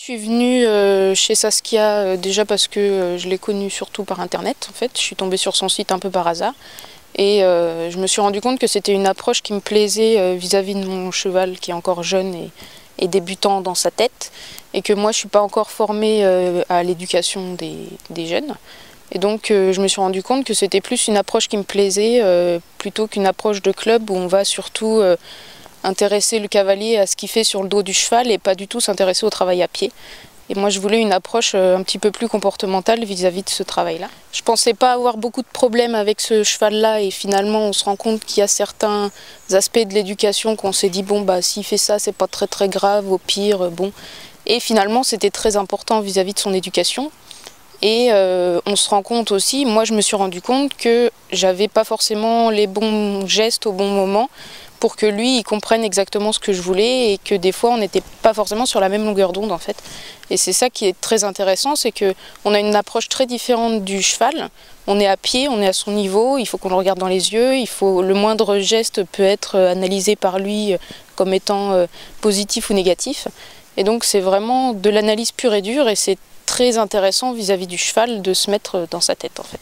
suis venue chez Saskia déjà parce que je l'ai connue surtout par internet en fait. Je suis tombée sur son site un peu par hasard et je me suis rendu compte que c'était une approche qui me plaisait vis-à-vis de mon cheval qui est encore jeune et débutant dans sa tête et que moi je suis pas encore formée à l'éducation des jeunes. Et donc je me suis rendu compte que c'était plus une approche qui me plaisait plutôt qu'une approche de club où on va surtout intéresser le cavalier à ce qu'il fait sur le dos du cheval et pas du tout s'intéresser au travail à pied. Et moi je voulais une approche un petit peu plus comportementale vis-à-vis de ce travail-là. Je pensais pas avoir beaucoup de problèmes avec ce cheval-là et finalement on se rend compte qu'il y a certains aspects de l'éducation qu'on s'est dit bon bah s'il fait ça c'est pas très grave, au pire bon. Et finalement c'était très important vis-à-vis de son éducation. Et on se rend compte aussi, moi je me suis rendu compte que j'avais pas forcément les bons gestes au bon moment pour que lui il comprenne exactement ce que je voulais et que des fois on n'était pas forcément sur la même longueur d'onde en fait. Et c'est ça qui est très intéressant, c'est qu'on a une approche très différente du cheval. On est à pied, on est à son niveau, il faut qu'on le regarde dans les yeux, le moindre geste peut être analysé par lui comme étant positif ou négatif. Et donc c'est vraiment de l'analyse pure et dure et c'est très intéressant vis-à-vis du cheval de se mettre dans sa tête en fait.